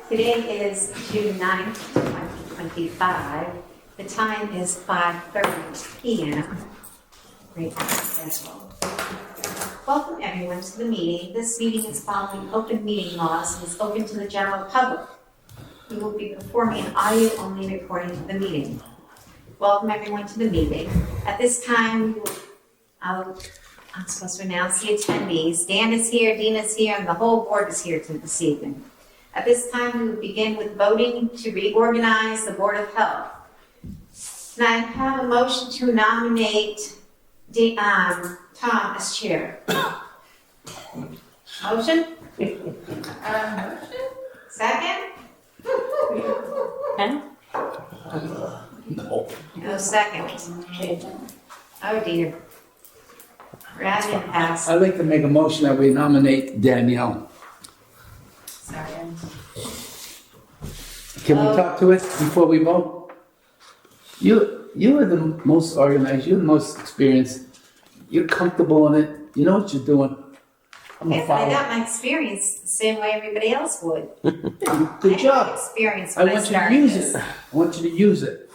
Today is June 9th, 2025. The time is 5:30 p.m. Great schedule. Welcome everyone to the meeting. This meeting is following open meeting laws and is open to the general public. We will be performing an audio-only recording of the meeting. Welcome everyone to the meeting. At this time, I'm supposed to announce the attendees. Dan is here, Dean is here, and the whole board is here this evening. At this time, we will begin with voting to reorganize the Board of Health. And I have a motion to nominate Tom as chair. Motion? Second? No second. Oh dear. Rather than pass. I'd like to make a motion that we nominate Danielle. Second. Can we talk to it before we vote? You are the most organized, you're the most experienced, you're comfortable in it, you know what you're doing. I'm a Yes, I got follow. my experience the same way everybody else would. Good job. Experience I when I want you to started use this. it. I want you to use it.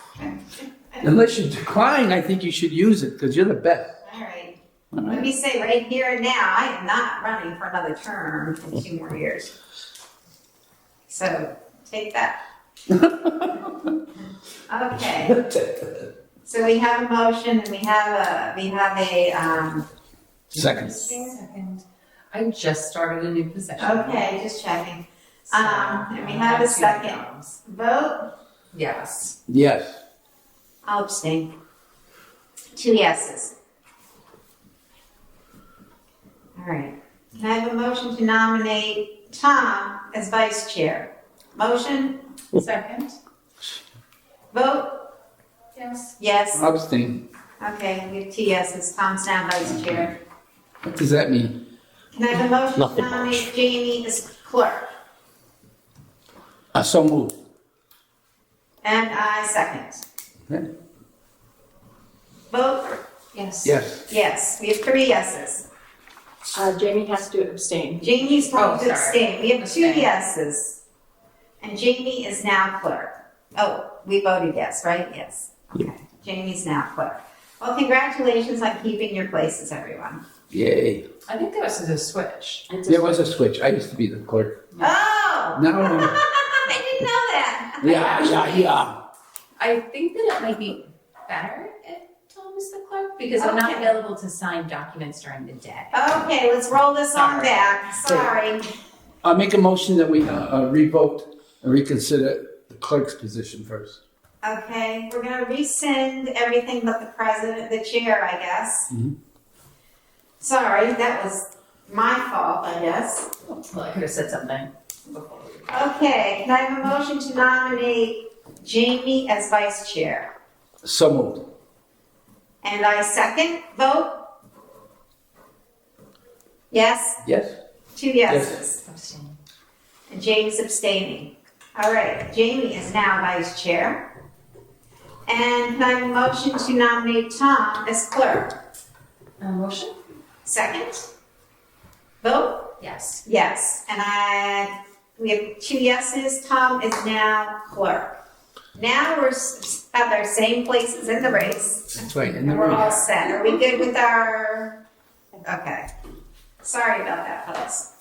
Unless you decline, I think you should use it, because you're the best. All right. All Let right? me say right here and now, I am not running for another term in 2 more years. So, take that. Okay, so we have a motion and we have a, Second. Second. I just started a new position. okay, just checking. So, And we have a two second. jobs. Vote, Yes. Yes. I'll abstain. 2 yeses. All right, can I have a motion to nominate Tom as vice chair? Motion, Second. vote, Yes. yes. Abstain. Okay, we have 2 yeses. Tom's now vice chair. What does that mean? Can I have a motion to Nothing nominate much. Jamie as clerk? So moved. And I second. Okay. Vote? Yes. Yes. Yes, we have 3 yeses. Jamie has to abstain. Jamie's going to sorry. abstain. We have 2 Abstain. yeses. And Jamie is now clerk. Oh, we voted yes, right? Yes. Okay. Jamie's now clerk. Well, congratulations on keeping your places, everyone. Yay. I think there was a switch. There was a switch. I used to be the clerk. Oh! No. I didn't know that. Yeah. I think that it might be better if Tom is the clerk because I'm not Okay. available to sign documents during the day. Okay, let's roll this on Sorry. back. Sorry. I'll make a motion that we revote and reconsider the clerk's position first. Okay, we're gonna rescind everything but the president, the chair, I guess. Mhm. Sorry, that was my fault, I guess. Well, I could have said something before. Okay, can I have a motion to nominate Jamie as vice chair? So moved. And I second, vote? Yes? Yes? 2 yeses. Abstain. And Jamie's abstaining. All right, Jamie is now vice chair. And can I have a motion to nominate Tom as clerk? Motion? Second? Vote? Yes. Yes. And we have 2 yeses. Tom is now clerk. Now we're at our same places in the race. That's right. In the And we're all room. set. Are we good with our, okay. Sorry about that, folks.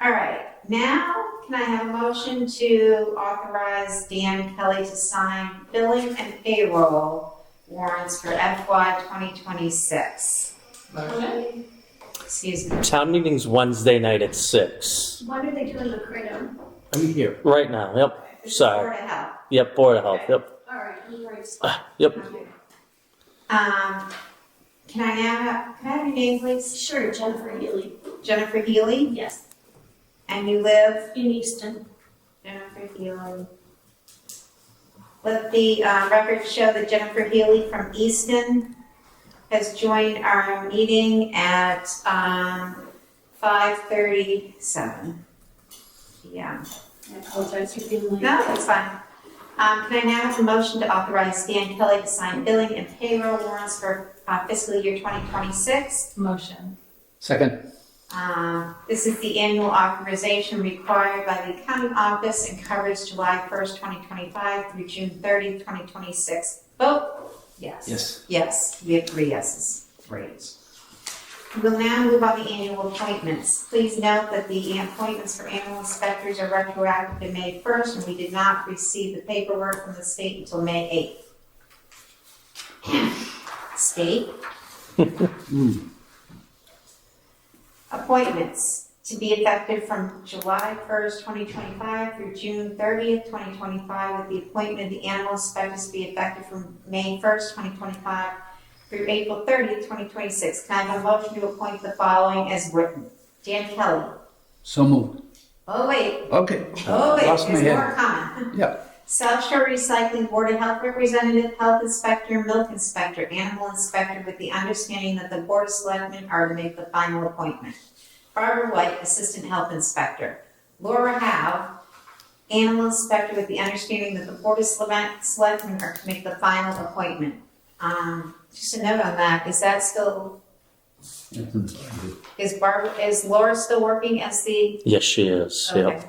All right, now can I have a motion to authorize Dan Kelly to sign billing and payroll warrants for FY 2026? Motion? Excuse me. Town meeting's Wednesday night at 6. When are they doing the kratom? I'm here. Right now, yep. Sorry. Board of Health. Yep, Board of Health, yep. All right, I'm ready. Yep. Can I have your name, please? Sure, Jennifer Healy. Jennifer Healy, Yes. and you live? In Easton. Jennifer Healy. Let the record show that Jennifer Healy from Easton has joined our meeting at 5:37 p.m. I apologize for being late. No, that's fine. Can I now have a motion to authorize Dan Kelly to sign billing and payroll warrants for fiscal year 2026? Motion. Second. This is the annual authorization required by the accounting office and covers July 1st, 2025 through June 30th, 2026. Vote? Yes. Yes. Yes, we have 3 yeses. Great. We will now move on the annual appointments. Please note that the appointments for annual inspectors are retroactive to May 1st, and we did not receive the paperwork from the state until May 8th. State? Appointments to be effective from July 1st, 2025 through June 30th, 2025, with the appointment of the animal inspectors to be effective from May 1st, 2025 through April 30th, 2026. Can I have a motion to appoint the following as written? Dan Kelly. So moved. Oh, wait. Okay. Oh, wait. Lost my There's head. more coming. Yeah. South Shore Recycling Board of Health Representative, Health Inspector, Milk Inspector, Animal Inspector, with the understanding that the Board of Selectmen are to make the final appointment. Barbara White, Assistant Health Inspector. Laura Howe, Animal Inspector, with the understanding that the Board of Selectmen are to make the final appointment. Just a note on that, is that still, is Laura still working as the? Yes, she is. Yep. Okay.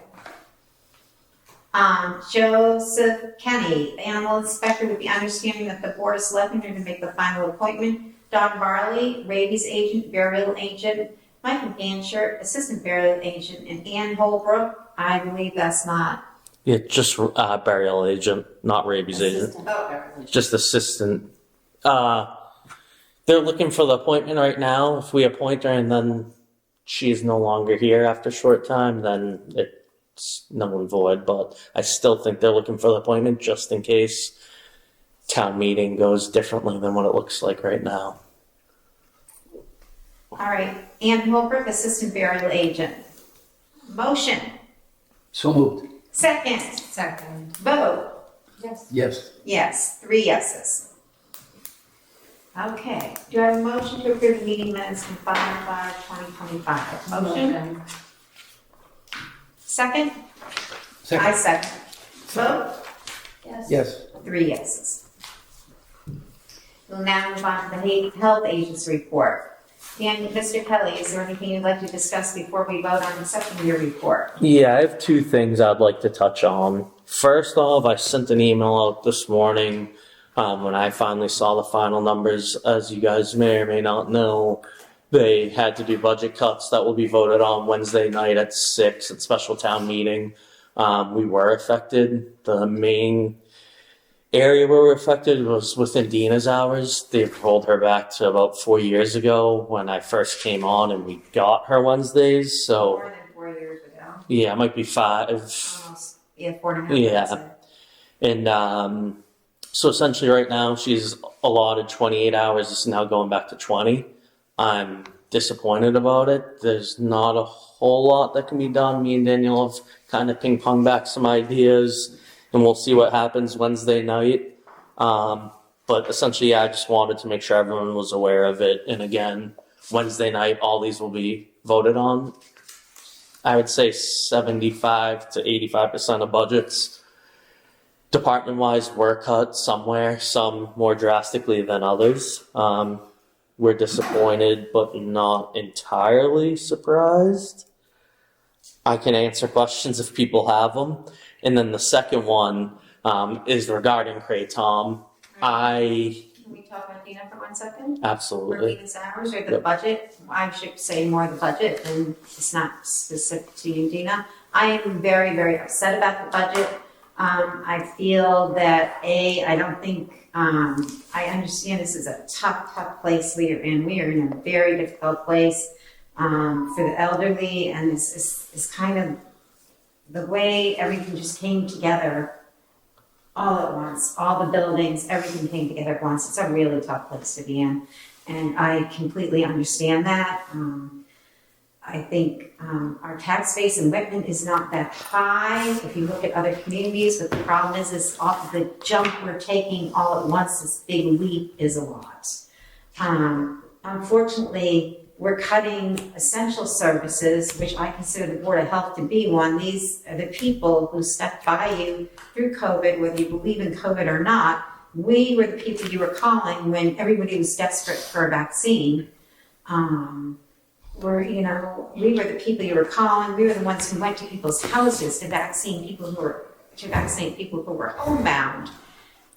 Joseph Kenny, Animal Inspector, with the understanding that the Board of Selectmen are to make the final appointment. Don Barley, Rabies Agent, Burial Agent. Michael Gansher, Assistant Burial Agent, and Ann Holbrook. I believe that's not. Yeah, just burial agent, not rabies agent. Oh, Just assistant. They're looking for the appointment right now. If we appoint her and then she's no longer here after a short time, then it's null and void. But I still think they're looking for the appointment just in case town meeting goes differently than what it looks like right now. all right. Ann Holbrook, Assistant Burial Agent. Motion. So moved. Second. Second. Vote. Yes. Yes. Yes, 3 yeses. Okay, do I have a motion to approve the meeting minutes from 5/5/2025? Motion? Second? I Second. second. Vote? Yes. Yes. 3 yeses. We'll now move on to the health agent's report. Dan, Mr. Kelly, is there anything you'd like to discuss before we vote on accepting your report? Yeah, I have 2 things I'd like to touch on. First off, I sent an email out this morning when I finally saw the final numbers. As you guys may or may not know, they had to do budget cuts that will be voted on Wednesday night at 6 at special town meeting. We were affected. The main area where we're affected was within Dina's hours. They rolled her back to about 4 years ago when I first came on and we got her Wednesdays. So More than 4 years ago. yeah, it might be 5. Almost, 4.5 Yeah. years ago. And so essentially right now she's allotted 28 hours. It's now going back to 20. I'm disappointed about it. There's not a whole lot that can be done. Me and Daniel have kind of ping pong back some ideas and we'll see what happens Wednesday night. But essentially, yeah, I just wanted to make sure everyone was aware of it. And again, Wednesday night, all these will be voted on. I would say 75 to 85% of budgets, department-wise, were cut somewhere, some more drastically than others. We're disappointed, but not entirely surprised. I can answer questions if people have them. And then the second one is regarding Kratom. Can we talk about Dina for 1 second? For Absolutely. Dina's hours or the Yep. budget? I should say more the budget, and it's not specific to you, Dina. I am very, very upset about the budget. I feel that, I don't think, I understand this is a tough place we are in. We are in a very difficult place for the elderly, and this is kind of the way everything just came together all at once. All the buildings, everything came together at once. It's a really tough place to be in, and I completely understand that. I think our tax base in Whitman is not that high if you look at other communities, but the problem is off the jump we're taking all at once, this big leap is a lot. Unfortunately, we're cutting essential services, which I consider the Board of Health to be one. These are the people who stuck by you through COVID, whether you believe in COVID or not. We were the people you were calling when everybody was desperate for a vaccine. we were the people you were calling. We were the ones who went to people's houses to vaccinate people who were homebound.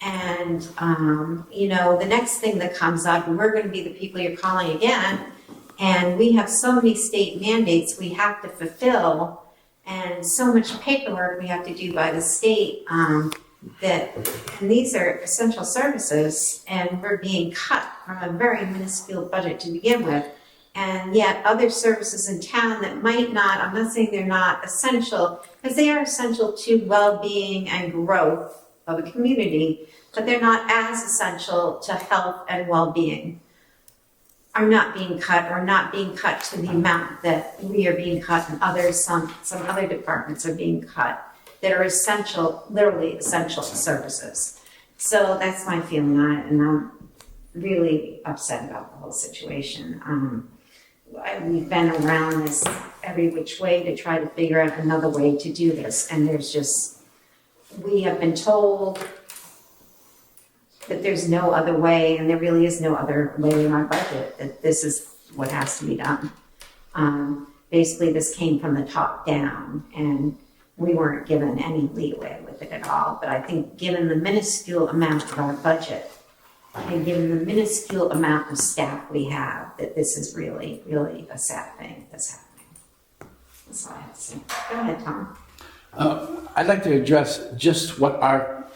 And, the next thing that comes up, we're going to be the people you're calling again. And we have so many state mandates we have to fulfill and so much paperwork we have to do by the state and these are essential services and we're being cut from a very minuscule budget to begin with. And yet other services in town that might not, I'm not saying they're not essential, because they are essential to well-being and growth of a community, but they're not as essential to health and well-being, are not being cut or not being cut to the amount that we are being cut and others, some other departments are being cut that are essential, literally essential services. So that's my feeling on it, and I'm really upset about the whole situation. We've been around this every which way to try to figure out another way to do this, and we have been told that there's no other way, and there really is no other way in our budget, that this is what has to be done. Basically, this came from the top down, and we weren't given any leeway with it at all. But I think given the minuscule amount of our budget, and given the minuscule amount of staff we have, that this is really, really a sad thing that's happening. That's all I have to say. Go ahead, Tom. I'd like to address just what our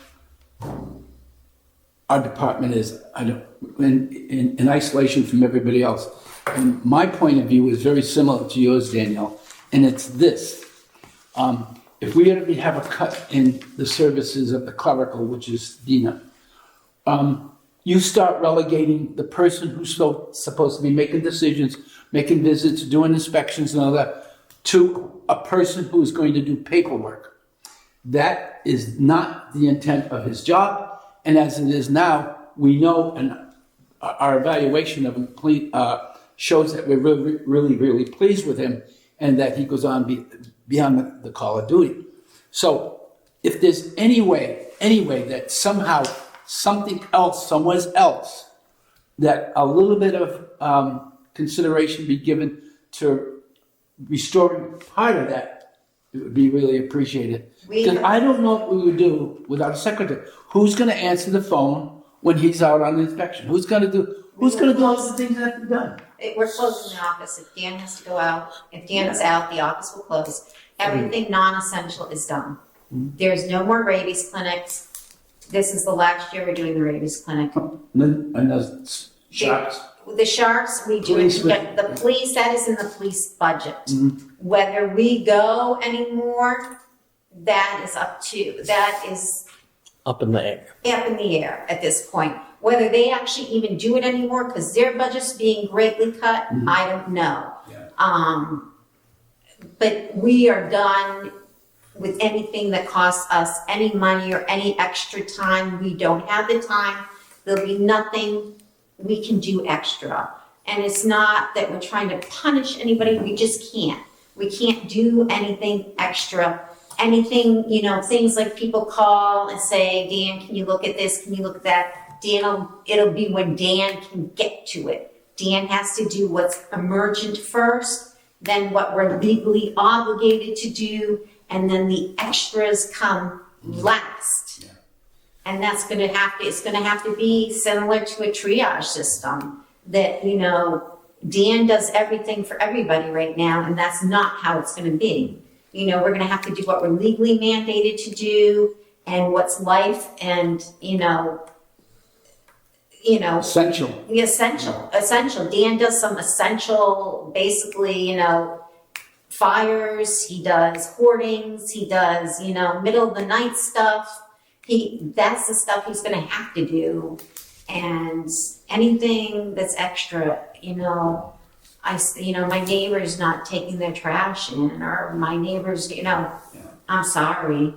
department is in isolation from everybody else. And my point of view is very similar to yours, Danielle, and it's this. If we are to have a cut in the services of the clerical, which is Dina, you start relegating the person who's supposed to be making decisions, making visits, doing inspections and all that, to a person who is going to do paperwork. That is not the intent of his job. And as it is now, we know, and our evaluation of him shows that we're really, really, really pleased with him and that he goes on beyond the call of duty. So if there's any way that somehow something else, somewhere else, that a little bit of consideration be given to restoring part of that, it would be really appreciated. Because I don't know what we would do without a secretary. Who's going to answer the phone when he's out on inspection? Who's going to do all the things that have to be done? We're closing the office. If Dan has to go out, if Dan is out, the office will close. Everything non-essential is done. There's no more rabies clinics. This is the last year we're doing the rabies clinic. And those shots. The sharks, we do the police, that is in the police budget. Whether we go anymore, that is Up in the air. up in the air at this point. Whether they actually even do it anymore, because their budget's being greatly cut, I don't know. Yeah. But we are done with anything that costs us any money or any extra time. We don't have the time. There'll be nothing we can do extra. And it's not that we're trying to punish anybody, we just can't. We can't do anything extra. Anything, things like people call and say, Dan, can you look at this? Can you look at that? It'll be when Dan can get to it. Dan has to do what's emergent first, then what we're legally obligated to do, and then the extras come last. Yeah. And it's gonna have to be similar to a triage system that, Dan does everything for everybody right now, and that's not how it's gonna be. We're gonna have to do what we're legally mandated to do and what's life and, Essential. Essential. Dan does some essential, basically, fires, he does hoardings, he does, middle of the night stuff. That's the stuff he's gonna have to do. And anything that's extra, my neighbor's not taking their trash in, or my neighbor's, I'm sorry.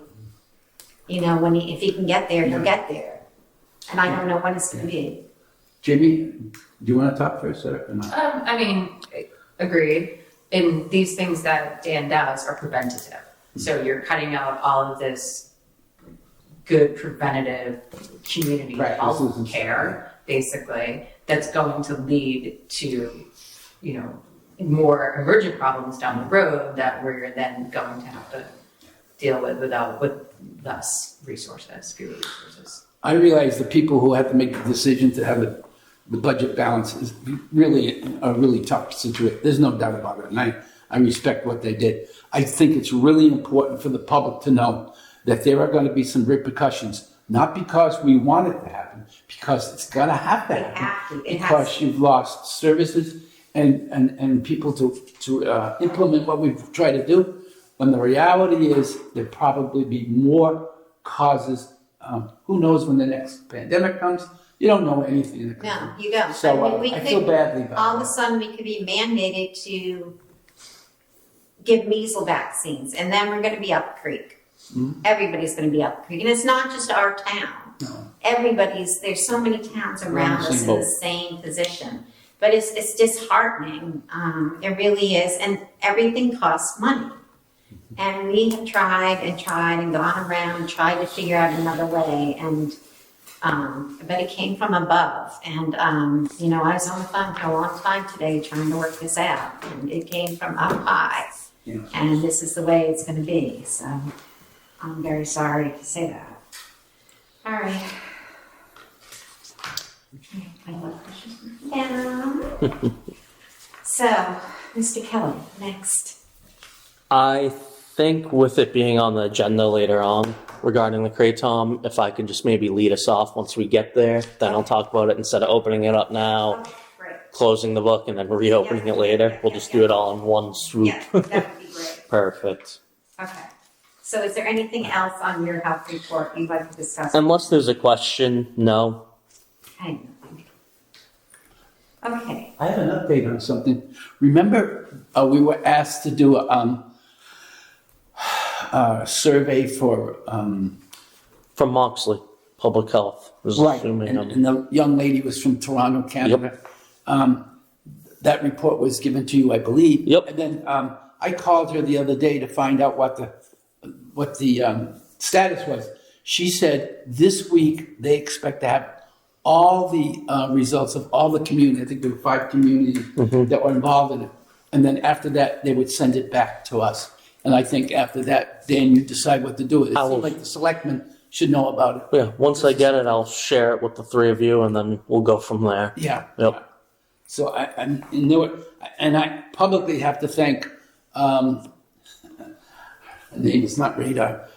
If he can get there, he'll get there. And I don't know when it's gonna be. Jamie, do you want to talk first or not? Agreed. And these things that Dan does are preventative. So you're cutting out all of this good preventative community health care, basically, that's going to lead to, more emergent problems down the road that we're then going to have to deal with with less resources, fewer resources. I realize the people who have to make the decision to have the budget balance is really a really tough situation. There's no doubt about it, and I respect what they did. I think it's really important for the public to know that there are going to be some repercussions, not because we want it to happen, because it's going to have to happen. Because you've lost services and people to implement what we've tried to do. When the reality is there'll probably be more causes. Who knows when the next pandemic comes? You don't know anything that could No, happen. you don't. So we I feel could, badly about all of it. a sudden, we could be mandated to give measles vaccines, and then we're gonna be up the creek. Everybody's gonna be up the creek, and it's not just our town. No. There's so many towns around the us same in the boat. same position. But it's disheartening, it really is, and everything costs money. And we have tried and gone around and tried to figure out another way, and but it came from above. And I was on the phone for a long time today trying to work this out, and it came from up high. Yeah. And this is the way it's going to be. So I'm very sorry to say that. All right. Okay, my blood pressure's down. So, Mr. Kelly, next. I think with it being on the agenda later on regarding the Kratom, if I could just maybe lead us off once we get there, then I'll talk about it instead of opening it up now, Okay, great. closing the book, and then reopening it later. We'll just do it all in one swoop. Yeah, that would be great. Perfect. Okay. So is there anything else on your health report you'd like to discuss? Unless there's a question, no. I have nothing. Okay. I have an update on something. Remember, we were asked to do a survey for From Moxley, Public Health. Was right, assuming and the young lady was from Toronto, Canada. That report was given to you, I believe. Yep. And then I called her the other day to find out what the status was. She said this week they expect to have all the results of all the community. I think there were 5 communities that were involved in it. And then after that, they would send it back to us. And I think after that, Dan, you decide what to do with it. It I will- seems like the selectmen should know about it. Yeah, once I get it, I'll share it with the 3 of you, and then we'll go from there. Yeah. Yep. So I publicly have to thank, her name is not Radar.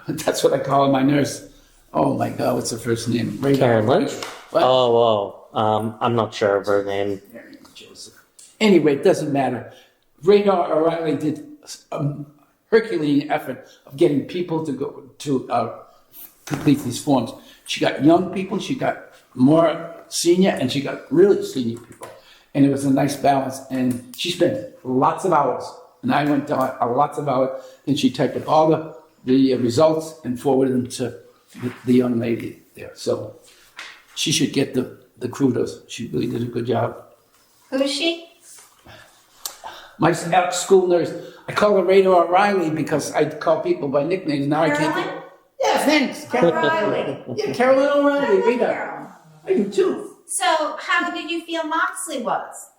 That's what I call her, my nurse. Oh my God, what's her first name? Radar. Karen Lynch? What? I'm not sure of her name. Mary Joseph. Anyway, it doesn't matter. Radar O'Reilly did a Herculean effort of getting people to go to complete these forms. She got young people, she got more senior, and she got really senior people. And it was a nice balance. And she spent lots of hours, and I went down lots of hours, and she typed up all the results and forwarded them to the young lady there. So she should get the kudos. She really did a good job. Who is she? My school nurse, I call her Radar O'Reilly because I call people by nicknames. Now I can't. Carolyn? Yeah, thanks. O'Reilly. Yeah, Carolyn O'Reilly, I love Radar. Carol. I do too. So how did you feel Moxley was?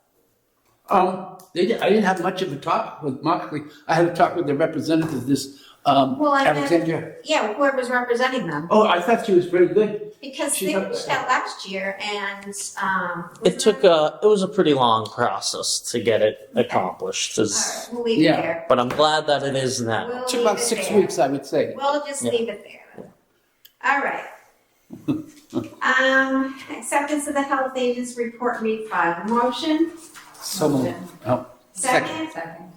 I didn't have much of a talk with Moxley. I had a talk with the representative, this Well, I meant- Alexandria. Yeah, whoever's representing them. Oh, I thought she was pretty good. Because She's they up reached there. out last year and, It was a pretty long process to get it accomplished. All right, we'll leave it Yeah. there. But I'm glad that it is now. We'll It took leave about it 6 there. weeks, I would say. We'll just Yeah. leave it there. All right. Acceptance of the health agent's report refiled. Motion? So moved. Oh, second. Second.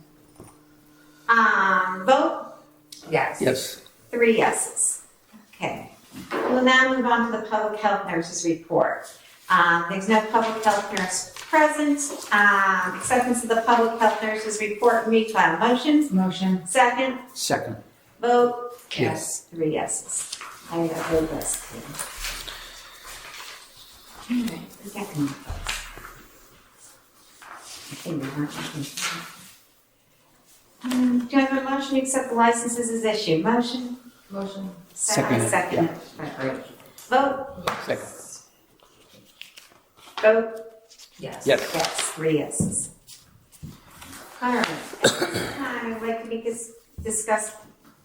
Vote? Yes. Yes. 3 yeses. Okay. We'll now move on to the public health nurse's report. There's no public health nurse present. Acceptance of the public health nurse's report refiled. Motion? Motion. Second. Second. Vote? Yes. 3 yeses. I have a list here. All right, we got them. Okay, we're not looking. Do I have a motion to accept the licenses as issued? Motion? Motion. Second. Second. Right. Vote? Second. Vote? Yes. Yes. Yes, 3 yeses. All right. At this time, I'd like to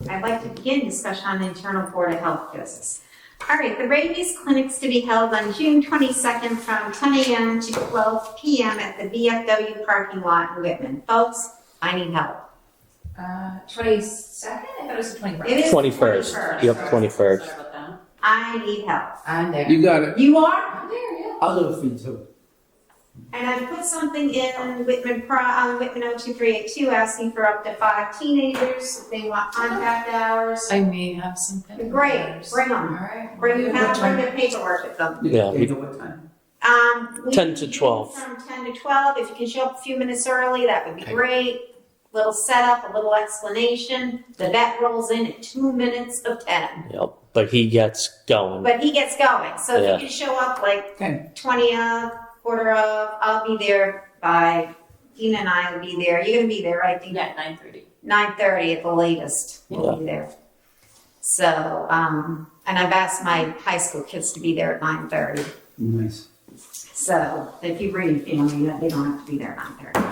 I'd like to begin discussion on internal Board of Health business. All right, the rabies clinics to be held on June 22nd from 10 a.m. to 12 p.m. at the VFW parking lot in Whitman. Folks, I need help. 22nd? I thought it was the 21st. It is 21st. Yep, 21st. Sorry about that. I need help. I'm there. You got it. You are? I'm there, yeah. I'll do it for you too. And I put something in Whitman 02382 asking for up to 5 teenagers if they want contact hours. I may have something. Great, bring All them. right. Bring What time? their paperwork with them. Yeah, You we- know what time? We 10 to can do 12. From 10 to 12. If you can show up a few minutes early, that would be Okay. great. Little setup, a little explanation. The vet rolls in at 2 minutes of 10. Yep. But he gets going. But he gets going. So if Yeah. you can show up like Okay. 20 of, quarter of, I'll be there by, Dina and I will be there. You're going to be there, right, Dina? Yeah, 9:30. 9:30 at the latest. We'll be there. So, and I've asked my high school kids to be there at 9:30. Nice. So if you bring your family, they don't have to be there at 9:30.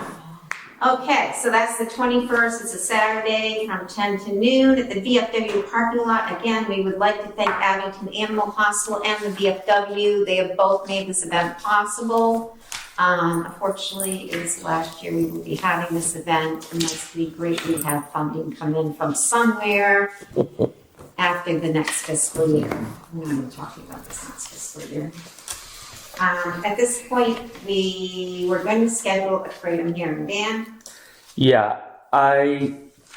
Okay, so that's the 21st. It's a Saturday from 10 to noon at the VFW parking lot. Again, we would like to thank Abington Animal Hospital and the VFW. They have both made this event possible. Unfortunately, it was last year we will be having this event, and this would be great. We have funding come in from somewhere after the next fiscal year. We're going to be talking about this next fiscal year. At this point, we were going to schedule a Kratom hearing. Dan? Yeah, I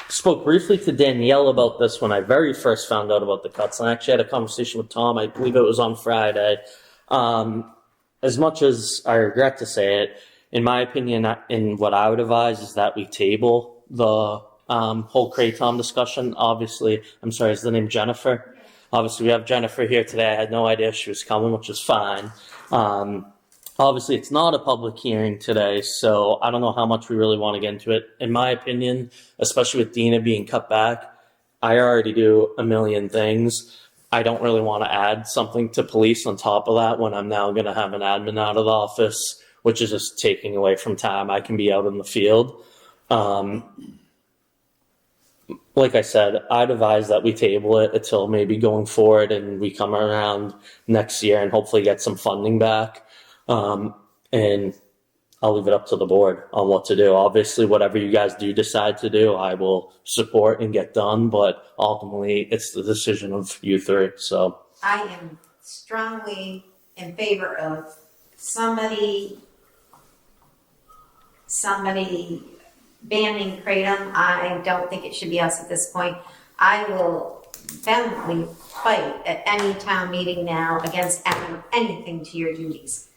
spoke briefly to Danielle about this when I very first found out about the cuts, and I actually had a conversation with Tom. I believe it was on Friday. As much as I regret to say it, in my opinion, and what I would advise is that we table the whole Kratom discussion. Obviously, I'm sorry, is the name Jennifer? Obviously, we have Jennifer here today. I had no idea she was coming, which is fine. Obviously, it's not a public hearing today, so I don't know how much we really want to get into it. In my opinion, especially with Dina being cut back, I already do a million things. I don't really want to add something to police on top of that when I'm now going to have an admin out of the office, which is just taking away from time I can be out in the field. Like I said, I'd advise that we table it until maybe going forward and we come around next year and hopefully get some funding back. And I'll leave it up to the board on what to do. Obviously, whatever you guys do decide to do, I will support and get done, but ultimately it's the decision of you three, so. I am strongly in favor of somebody banning Kratom. I don't think it should be us at this point. I will vehemently fight at any town meeting now against adding anything to your duties.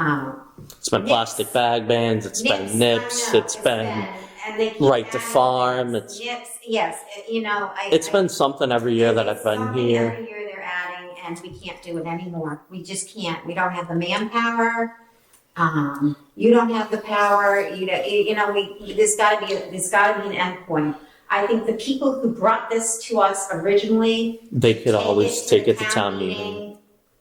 It's been Nips. plastic bag bans, it's been nips, I know, it's been and they keep right to adding farm, nips, it's yes, it's been something every year that I've been something here. Every year they're adding, and we can't do it anymore. We just can't. We don't have the manpower. You don't have the power. There's got to be an end point. I think the people who brought this to us originally, They could always take it to town meeting.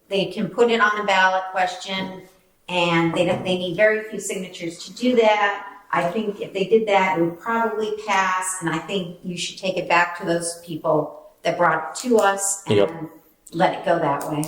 They can put it on the ballot question, and they need very few signatures to do that. I think if they did that, it would probably pass, and I think you should take it back to those people that brought it to us and Yep. let it go that way.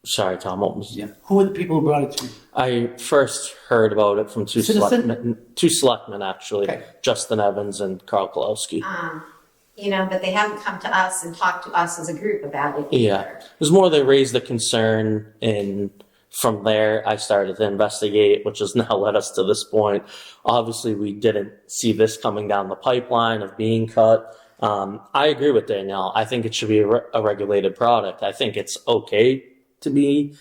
Sorry, Tom, what was? Yeah. Who are the people who brought it to you? I first heard about it from two Citizen? selectmen actually, Okay. Justin Evans and Carl Kolowski. But they haven't come to us and talked to us as a group about it. Yeah, either. it was more they raised the concern, and from there I started to investigate, which has now led us to this point. Obviously, we didn't see this coming down the pipeline of being cut. I agree with Danielle. I think it should be a regulated product. I think it's okay to be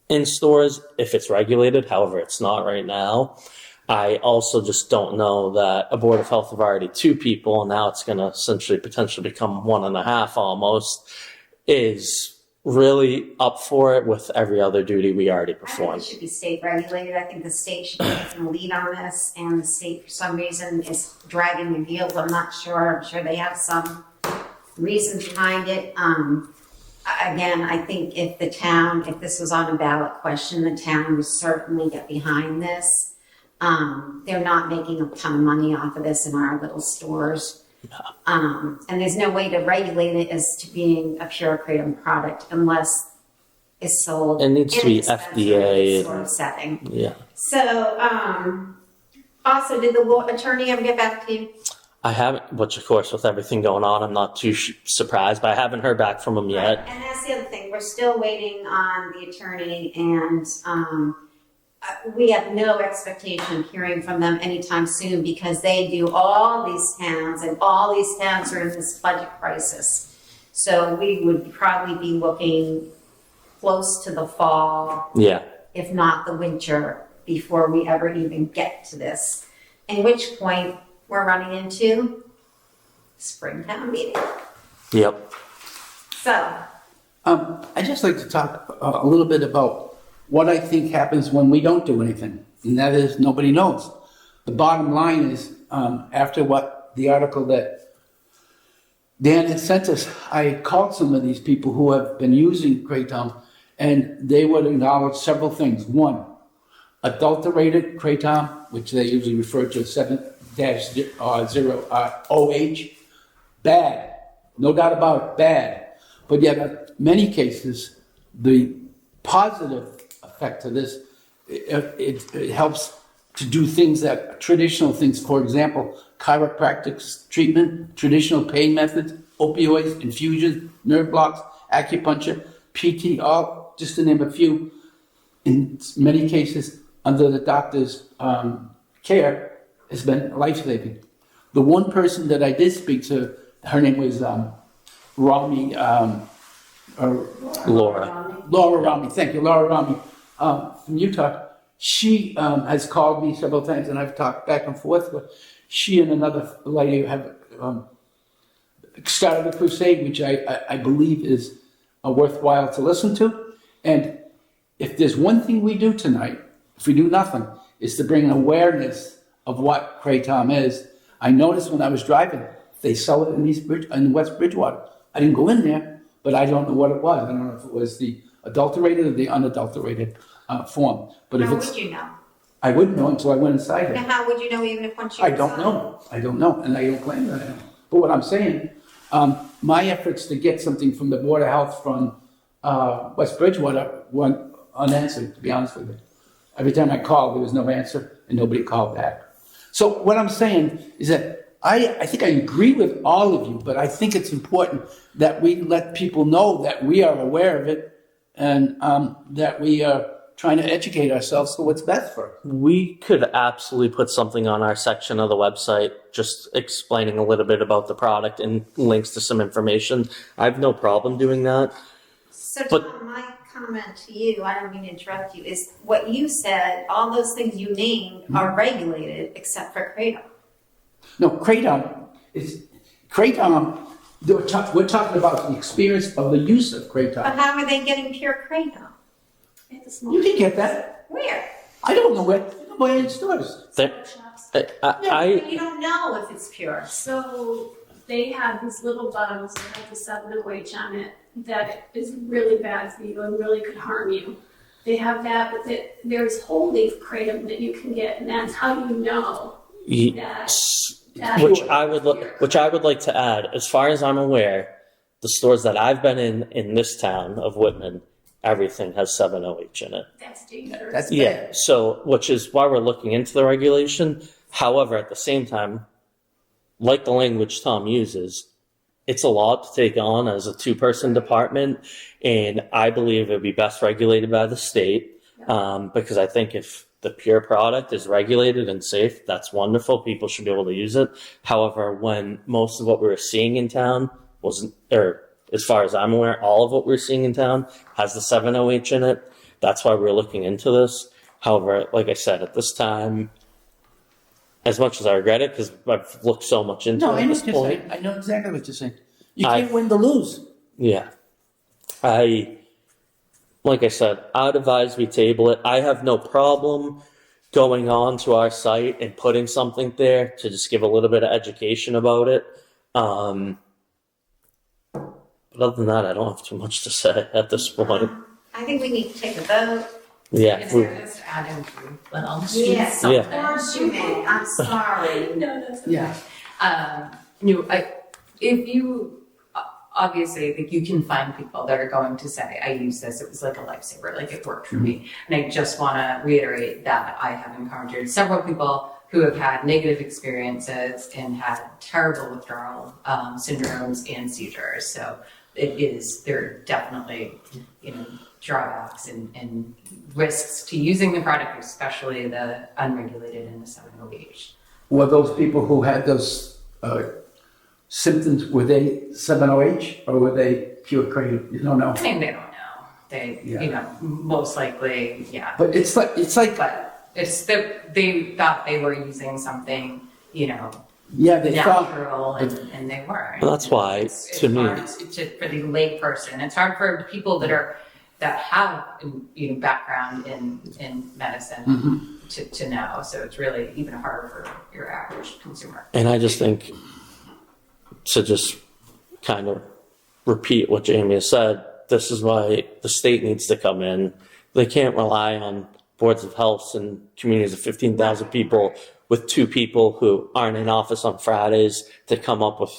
in stores if it's regulated. However, it's not right now. I also just don't know that a board of health of already 2 people, and now it's going to essentially potentially become 1.5 almost, is really up for it with every other duty we already I think perform. it should be state regulated. I think the state should be taking the lead on this, and the state for some reason is dragging the heels. I'm not sure. I'm sure they have some reason behind it. Again, I think if this was on a ballot question, the town would certainly get behind this. They're not making a ton of money off of this in our little stores. And there's no way to regulate it as to being a pure kratom product unless it's sold It needs to in be a dispensary FDA sort of setting. Yeah. So, also, did the law attorney ever get back to you? I haven't, which of course, with everything going on, I'm not too surprised, but I haven't heard back from him yet. And that's the other thing. We're still waiting on the attorney, and we have no expectation of hearing from them anytime soon because they do all these towns, and all these towns are in this budget crisis. So we would probably be looking close to the fall, Yeah. if not the winter, before we ever even get to this. In which point we're running into Springtown meeting. Yep. So, I'd just like to talk a little bit about what I think happens when we don't do anything, and that is nobody knows. The bottom line is, after what the article that Dan had sent us, I called some of these people who have been using kratom, and they would acknowledge several things. One, adulterated kratom, which they usually refer to as 7-0OH, bad. No doubt about it, bad. But yet, in many cases, the positive effect of this, it helps to do things that traditional things, for example, chiropractic treatment, traditional pain methods, opioids, infusions, nerve blocks, acupuncture, PT, all just to name a few. In many cases, under the doctor's care, has been life-saving. The one person that I did speak to, her name was Rami, Laura. Laura Rami, thank you, Laura Rami, from Utah. She has called me several times, and I've talked back and forth with. She and another lady have started a crusade, which I believe is worthwhile to listen to. And if there's one thing we do tonight, if we do nothing, is to bring an awareness of what kratom is. I noticed when I was driving, they sell it in West Bridgewater. I didn't go in there, but I don't know what it was. I don't know if it was the adulterated or the unadulterated form. But if how it's, would you know? I wouldn't know until I went inside Now, it. how would you know even if once you I don't know. I don't know, and I don't claim that I know. But what I'm saying, my efforts to get something from the Board of Health from West Bridgewater went unanswered, to be honest with you. Every time I called, there was no answer, and nobody called back. So what I'm saying is that I think I agree with all of you, but I think it's important that we let people know that we are aware of it and that we are trying to educate ourselves to what's best for us. We could absolutely put something on our section of the website just explaining a little bit about the product and links to some information. I have no problem doing that. So, But- Tom, my comment to you, I don't mean to interrupt you, is what you said, all those things you named are regulated except for kratom. No, kratom is kratom. We're talking about the experience of the use of But kratom. how are they getting pure kratom? At the small You can get that. Where? I don't know where. You can buy it in stores. There, shops. But you don't know if it's pure. So they have these little bottles that have the 7-OH on it that is really bad for you and really could harm you. They have that, but there's whole leaf kratom that you can get, and that's how you know that. which I would like to add, as far as I'm aware, the stores that I've been in this town of Whitman, everything has 7-OH in it. That's dangerous. That's Yeah, bad. so which is why we're looking into the regulation. However, at the same time, like the language Tom uses, it's a lot to take on as a two-person department, and I believe it would be best regulated by the state, because I think if the pure product is regulated and safe, that's wonderful. People should be able to use it. However, when most of what we were seeing in town wasn't, or as far as I'm aware, all of what we're seeing in town has the 7-OH in it. That's why we're looking into this. However, like I said, at this time, as much as I regret it, because I've looked so much into No, it I at know this what you're point. saying. I know exactly what you're saying. You I- can't win to lose. Yeah. Like I said, I'd advise we table it. I have no problem going on to our site and putting something there to just give a little bit of education about it. But other than that, I don't have too much to say at this point. I think we need to take a vote. Yeah. Can I just add in little? Yes, Yeah. of course you may. I'm sorry. No, that's okay. Yeah. If you, obviously, like, you can find people that are going to say, I use this, it was like a lifesaver, like it worked for me. And I just want to reiterate that I have encountered several people who have had negative experiences and had terrible withdrawal syndromes and seizures. So there are definitely, drawbacks and risks to using the product, especially the unregulated and the 7-OH. Were those people who had those symptoms, were they 7-OH or were they pure kratom? You don't know. I mean, they don't know. They, most likely, yeah. But it's like But they thought they were using something, yeah, they thought. natural, and they weren't. Well, that's why, It's to me- hard for the lay person. It's hard for people that have background in medicine to know. So it's really even harder for your average consumer. And I just think, to just kind of repeat what Jamie has said, this is why the state needs to come in. They can't rely on boards of health and communities of 15,000 people with 2 people who aren't in office on Fridays to come up with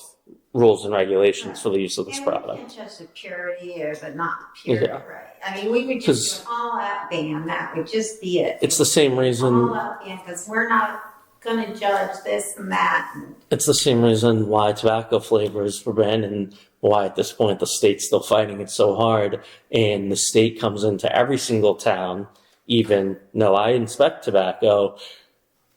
rules and regulations for the use of this And we product. can't judge the purity or the not purity, Yeah. right? I mean, we would just do an all-out ban. That would just be it. It's the same reason. All-out ban, because we're not going to judge this and that. It's the same reason why tobacco flavors were banned and why at this point the state's still fighting it so hard. And the state comes into every single town, even though I inspect tobacco,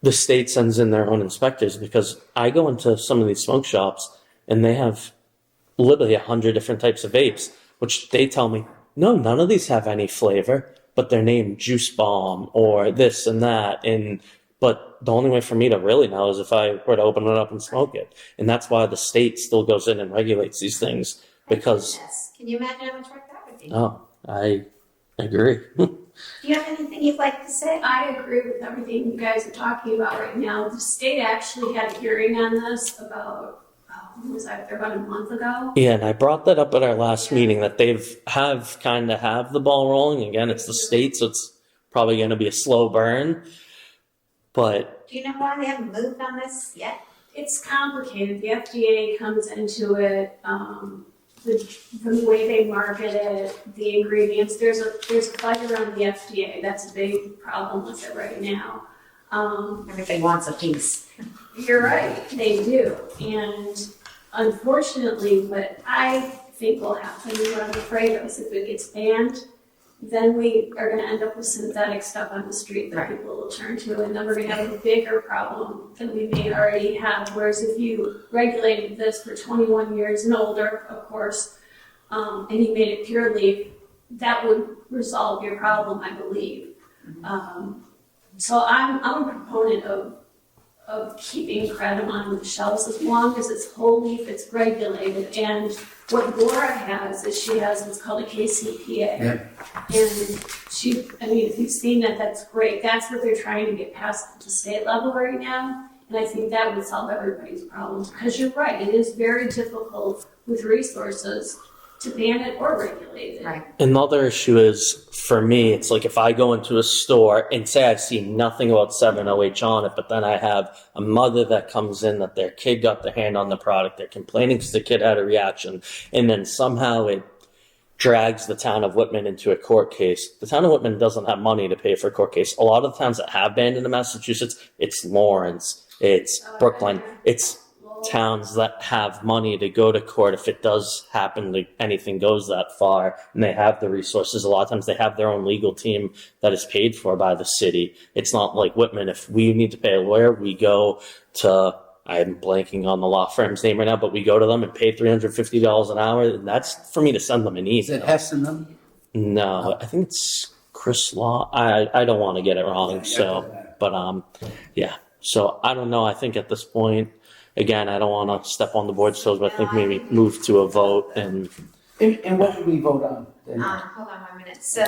the state sends in their own inspectors, because I go into some of these smoke shops and they have literally 100 different types of vapes, which they tell me, no, none of these have any flavor, but they're named Juice Bomb or this and that. But the only way for me to really know is if I were to open it up and smoke it. And that's why the state still goes in and regulates these things, because, Yes. Can you imagine how much work that would be? oh, I agree. Do you have anything you'd like to say? I agree with everything you guys are talking about right now. The state actually had a hearing on this about, when was that, about a month ago? Yeah, and I brought that up at our last meeting, that have the ball rolling. Again, it's the state, so it's probably going to be a slow burn. But Do you know why they haven't moved on this yet? It's complicated. The FDA comes into it, the way they market it, the ingredients. There's a fight around the FDA. That's a big problem with it right now. Everybody wants a piece. You're right, they do. And unfortunately, what I think will happen, and what I'm afraid of, is if it gets banned, then we are going to end up with synthetic stuff on the street that people will turn to, and then we're going to have a bigger problem than we may already have. Whereas if you regulated this for 21 years and older, of course, and you made it pure leaf, that would resolve your problem, I believe. So I'm a proponent of keeping kratom on the shelves as long as it's whole leaf, it's regulated. And what Laura has is she has what's called a KCPA. Yeah. And if you've seen that, that's great. That's what they're trying to get past at the state level right now. And I think that would solve everybody's problems, because you're right, it is very difficult with resources to ban it or regulate it. Right. another issue is, for me, it's like if I go into a store and say I see nothing about 7-OH on it, but then I have a mother that comes in that their kid got their hand on the product, they're complaining because the kid had a reaction, and then somehow it drags the town of Whitman into a court case. The town of Whitman doesn't have money to pay for a court case. A lot of the towns that have banned in Massachusetts, it's Lawrence, it's Brookline, it's towns that have money to go to court if it does happen to anything goes that far, and they have the resources. A lot of times they have their own legal team that is paid for by the city. It's not like Whitman. If we need to pay a lawyer, we go to, I'm blanking on the law firm's name right now, but we go to them and pay $350 an hour, and that's for me to send them an Is it email. Hess and them? No, I think it's Chris Law. I don't want to get it wrong, but yeah. So I don't know. I think at this point, again, I don't want to step on the board's toes, but I think maybe move to a vote and. And what did we vote on? Then? Hold on 1 minute. So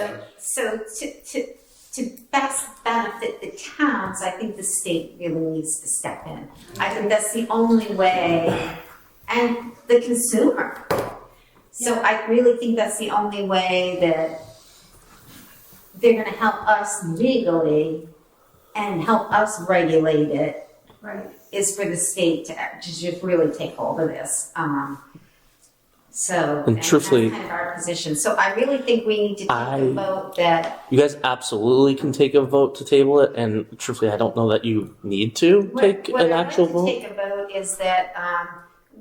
to best benefit the towns, I think the state really needs to step in. I think that's the only way, and the consumer. So I really think that's the only way they're gonna help us legally and help us regulate it, Right. is for the state to just really take hold of this. And truthfully- that's kind of our position. So I really think we need to take a vote that. You guys absolutely can take a vote to table it, and truthfully, I don't know that you need to take What an I'd actual like to vote. take a vote is that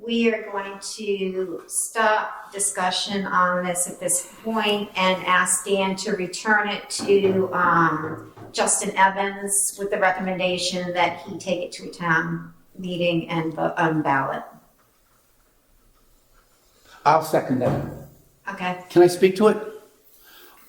we are going to stop discussion on this at this point and ask Dan to return it to Justin Evans with the recommendation that he take it to a town meeting and vote on ballot. I'll second that. Okay. Can I speak to it?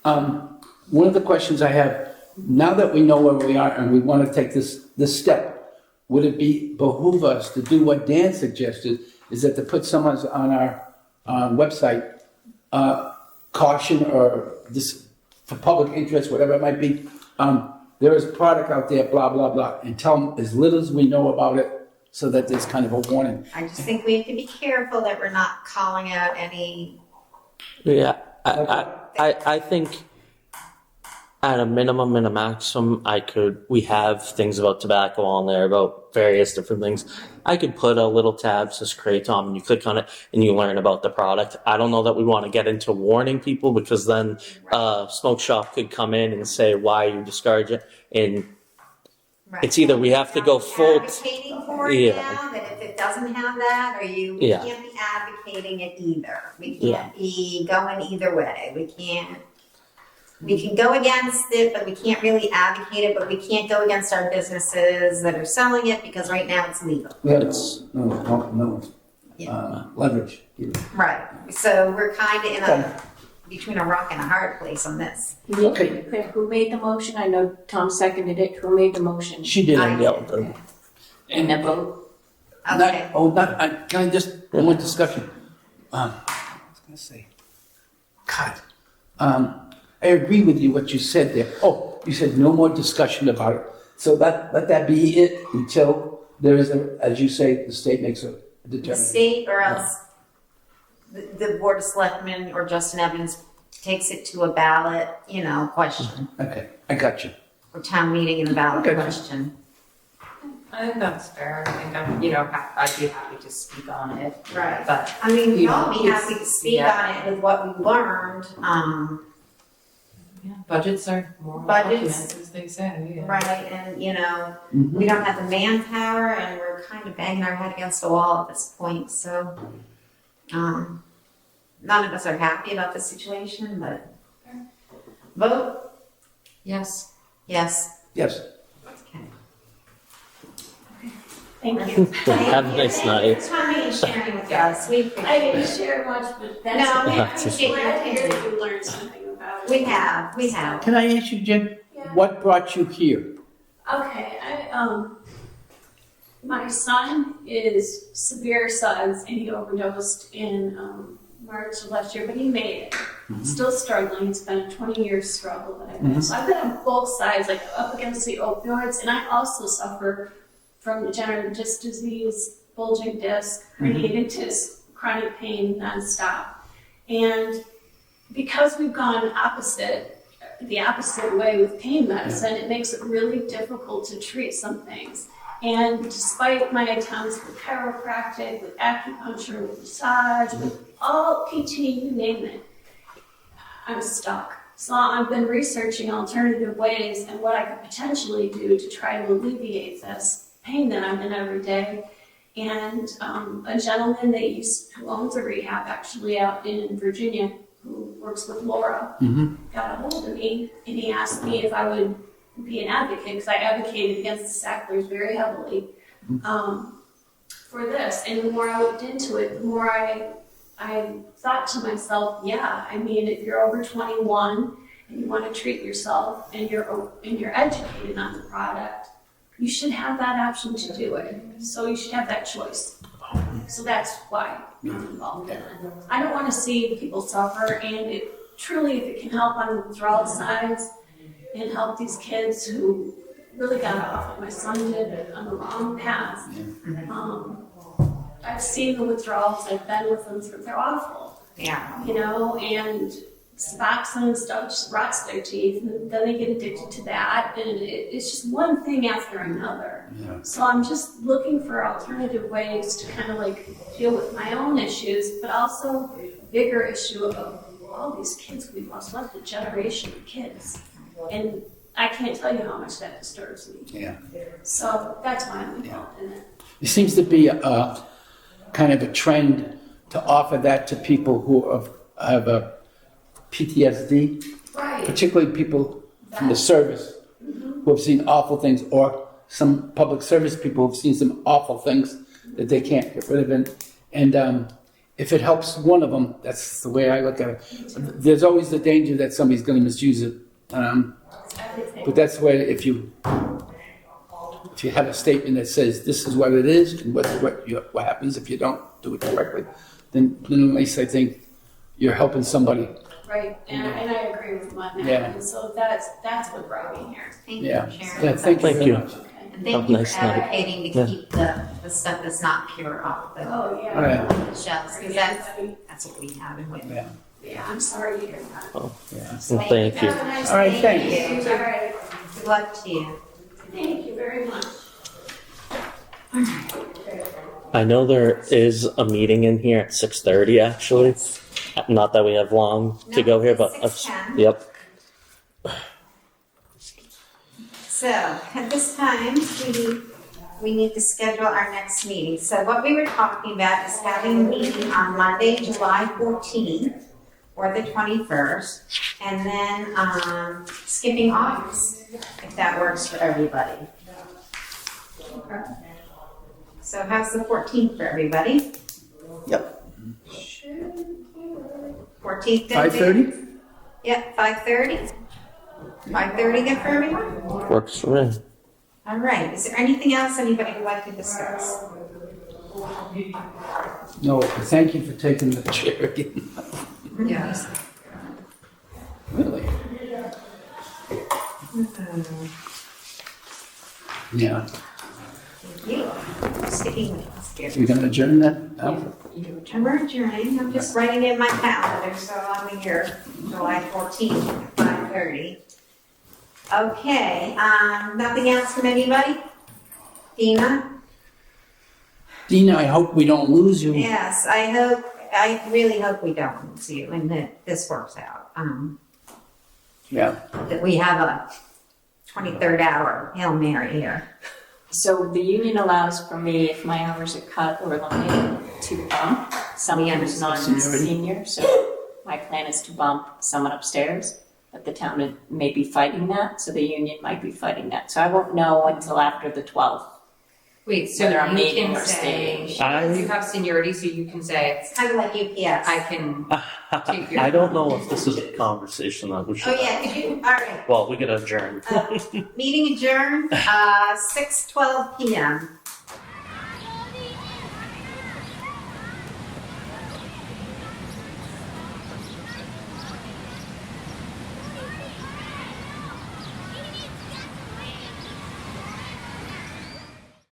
One of the questions I have, now that we know where we are and we want to take this step, would it behoove us to do what Dan suggested, is that to put someone on our website, caution or this, for public interest, whatever it might be, there is a product out there, blah, blah, blah, and tell them as little as we know about it so that there's kind of a warning. I just think we have to be careful that we're not calling out any. Yeah, I think at a minimum and a maximum, we have things about tobacco on there, about various different things. I could put a little tab, says Kratom, and you click on it and you learn about the product. I don't know that we want to get into warning people, because then smoke shop could come in and say why you discourage it. And Right. it's either we have to go full. Advocating for it Yeah. now, that if it doesn't have that, or we Yeah. can't be advocating it either. We Yeah. can't be going either way. We can go against it, but we can't really advocate it, but we can't go against our businesses that are selling it, because right now it's legal. We have It's- no leverage. Right, so we're kind of in Okay. between a rock and a hard place on this. You need to Okay. be clear, who made the motion? I know Tom seconded it. Who made the motion? She did, I yeah. did. And the vote? Okay, Can I just, one more discussion? I was gonna say, God, I agree with you what you said there. Oh, you said no more discussion about it. So let that be it until there is as you say, the state makes a the determination. state or else the Board of Selectmen or Justin Evans takes it to a ballot, question, Okay, I got you. or town meeting and a ballot Okay. question. I think that's fair. I think I'd be happy to speak on it. Right. But I mean, You y'all know, be it's- happy to speak yeah. on it with what we learned, budgets are more Budgets. documents, as they say. Yeah. right, and, Mhm. we don't have the manpower, and we're kind of banging our head against the wall at this point, so, none of us are happy about the situation, but vote, Yes. yes. Yes. Okay. Thank you. Have a nice night. It's fun being sharing with us, we I appreciate didn't it. share much, but No, that's. we That's appreciate your Glad to hear attention. that you learned something about it. We have. Can I ask you, Jen, Yeah. what brought you here? Okay, my son is severe SUDS and he overdosed in March of last year, but he made it. Still struggling. It's been a 20-year struggle that I've had. So I've been on both sides, like up against the opioids, and I also suffer from degenerative disc disease, bulging disc, radiated chronic pain nonstop. And because we've gone the opposite way with pain medicine, it makes it really difficult to treat some things. And despite my attempts with chiropractic, with acupuncture, with massage, with all PT, you name it, I'm stuck. So I've been researching alternative ways and what I could potentially do to try to alleviate this pain that I'm in every day. And a gentleman who owns a rehab actually out in Virginia, who works with Laura, got a hold of me, and he asked me if I would be an advocate, because I advocated against the Sacklers very heavily for this. And the more I looked into it, the more I thought to myself, yeah, I mean, if you're over 21 and you want to treat yourself and you're educated on the product, you should have that option to do it. So you should have that choice. So that's why I'm involved in it. I don't want to see people suffer, and truly, if it can help on the withdrawal sides and help these kids who really got off what my son did on the wrong path. I've seen the withdrawals, I've been with them, they're awful, Yeah. and Suboxone and stuff just rots their teeth, and then they get addicted to that, and it's just one thing after another. Yeah. So I'm just looking for alternative ways to kind of like deal with my own issues, but also a bigger issue of all these kids we've lost, what a generation of kids. And I can't tell you how much that disturbs me. Yeah. So that's why I'm involved in it. There seems to be a kind of a trend to offer that to people who have a PTSD, Right. particularly people from the service who have seen awful things, or some public service people who have seen some awful things that they can't get rid of it. And if it helps one of them, that's the way I look at it. There's always the danger that somebody's going to misuse it. But that's where if you have a statement that says this is what it is and what happens if you don't do it correctly, then at least I think you're helping somebody. Right, and I agree with him on that. Yeah. And so that's what brought me here. Thank Yeah. you, Sharon. Yeah, thank you Thank very you. much. And thank Have a you nice for night. advocating to Yeah. keep the stuff that's not pure off the Oh, yeah. All right. shelves, because that's what we have in Whitman. Yeah. Yeah, I'm sorry to hear that. Yeah. Well, thank you. Have a nice All right, day. thanks. All right, Good luck to you. thank you very much. I know there is a meeting in here at 6:30 actually. Not that we have long to No, go here, it's but 6:10. yep. So at this time, we need to schedule our next meeting. So what we were talking about is having a meeting on Monday, July 14th or the 21st, and then skipping August, if that works for everybody. So how's the 14th for everybody? Yep. 14th. good, 5:30? Dave? Yep, 5:30. 5:30 good for everyone? Works for me. All right. Is there anything else anybody would like to discuss? No, thank you for taking the chair again. Yes. Really? Yeah. You. Sticking with us here. We're gonna adjourn that? Al? And we're adjourning. I'm just writing in my calendar, so I'm here July 14th at 5:30. Okay, nothing else from anybody? Dina? Dina, I hope we don't lose you. Yes, I really hope we don't lose you and that this works out. Yeah. That we have a 23rd hour Hail Mary here. So the union allows for me, if my hours are cut or eliminated, to bump someone who's non-senior. So my plan is to bump someone upstairs, but the town may be fighting that, so the union might be fighting that. So I won't know until after the 12th. Wait, so Whether I'm you meeting can or say, staying. you have seniority, so you can say, It's kind of like UPS. I can take your. I don't know if this is a conversation that we should Oh, yeah, could you, all right. Well, we could adjourn. Meeting adjourned, 6:12 PM.